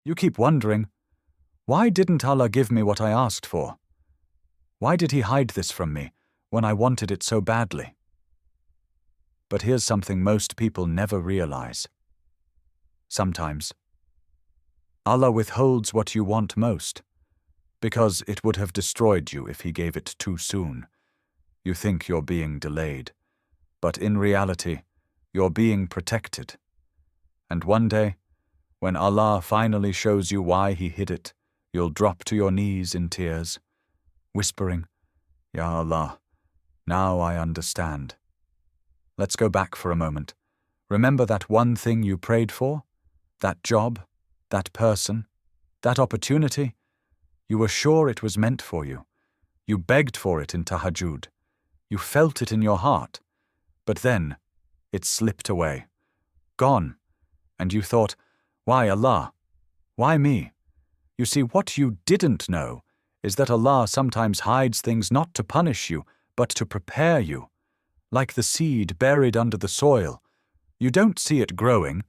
You keep wondering, why didn't Allah give me what I asked for? Why did He hide this from me when I wanted it so badly? But here's something most people never realize. Sometimes, Allah withholds what you want most, because it would have destroyed you if He gave it too soon. You think you're being delayed, but in reality, you're being protected. And one day, when Allah finally shows you why He hid it, you'll drop to your knees in tears, whispering, Ya Allah, now I understand. Let's go back for a moment. Remember that one thing you prayed for? That job? That person? That opportunity? You were sure it was meant for you. You begged for it in tahajjud. You felt it in your heart. But then, it slipped away. Gone. And you thought, why Allah? Why me? You see, what you didn't know is that Allah sometimes hides things not to punish you, but to prepare you. Like the seed buried under the soil. You don't see it growing,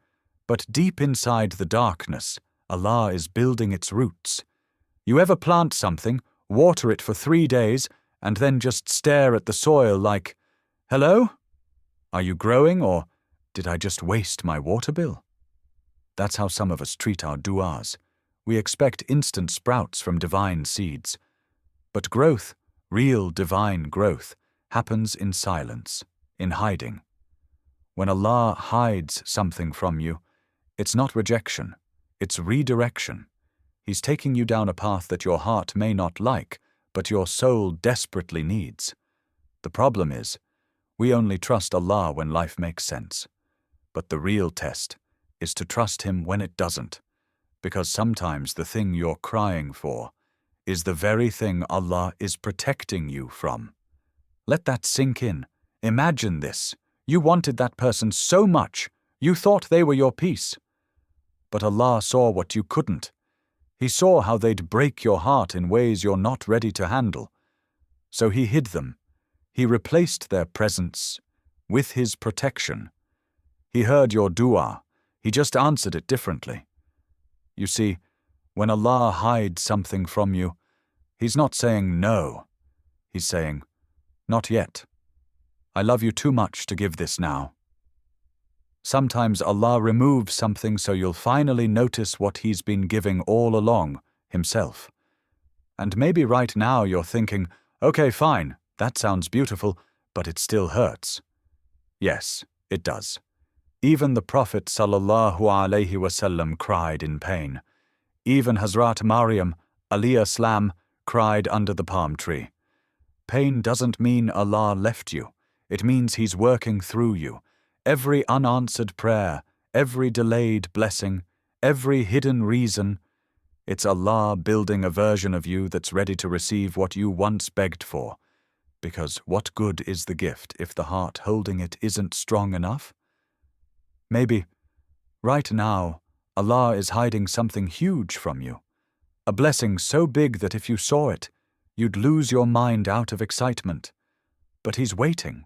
but deep inside the darkness, Allah is building its roots. You ever plant something, water it for 3 days, and then just stare at the soil like, hello? Are you growing, or did I just waste my water bill? That's how some of us treat our du'as. We expect instant sprouts from divine seeds. But growth, real divine growth, happens in silence, in hiding. When Allah hides something from you, it's not rejection, it's redirection. He's taking you down a path that your heart may not like, but your soul desperately needs. The problem is, we only trust Allah when life makes sense. But the real test is to trust Him when it doesn't, because sometimes the thing you're crying for is the very thing Allah is protecting you from. Let that sink in. Imagine this. You wanted that person so much, you thought they were your peace. But Allah saw what you couldn't. He saw how they'd break your heart in ways you're not ready to handle. So He hid them. He replaced their presence with His protection. He heard your dua. He just answered it differently. You see, when Allah hides something from you, He's not saying no. He's saying, not yet. I love you too much to give this now. Sometimes Allah removes something so you'll finally notice what He's been giving all along, Himself. And maybe right now you're thinking, okay, fine, that sounds beautiful, but it still hurts. Yes, it does. Even the Prophet ﷺ cried in pain. Even Hazrat Maryam, alayha salam, cried under the palm tree. Pain doesn't mean Allah left you. It means He's working through you. Every unanswered prayer, every delayed blessing, every hidden reason, it's Allah building a version of you that's ready to receive what you once begged for. Because what good is the gift if the heart holding it isn't strong enough? Maybe, right now, Allah is hiding something huge from you. A blessing so big that if you saw it, you'd lose your mind out of excitement. But He's waiting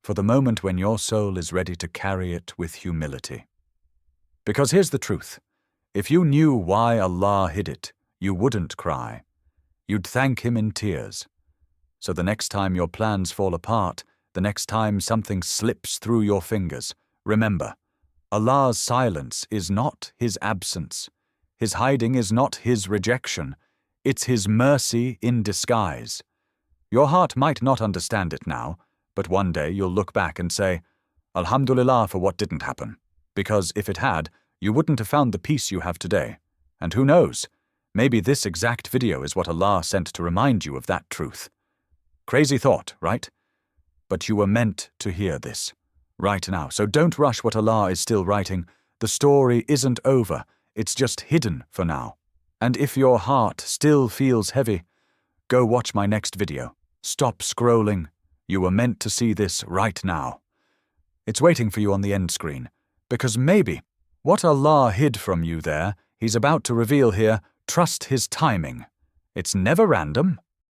for the moment when your soul is ready to carry it with humility. Because here's the truth. If you knew why Allah hid it, you wouldn't cry. You'd thank Him in tears. So the next time your plans fall apart, the next time something slips through your fingers, remember, Allah's silence is not His absence. His hiding is not His rejection. It's His mercy in disguise. Your heart might not understand it now, but one day you'll look back and say, Alhamdulillah for what didn't happen, because if it had, you wouldn't have found the peace you have today. And who knows, maybe this exact video is what Allah sent to remind you of that truth. Crazy thought, right? But you were meant to hear this, right now. So don't rush what Allah is still writing. The story isn't over, it's just hidden for now. And if your heart still feels heavy, go watch my next video. Stop scrolling. You were meant to see this right now. It's waiting for you on the end screen, because maybe what Allah hid from you there, He's about to reveal here. Trust His timing. It's never random.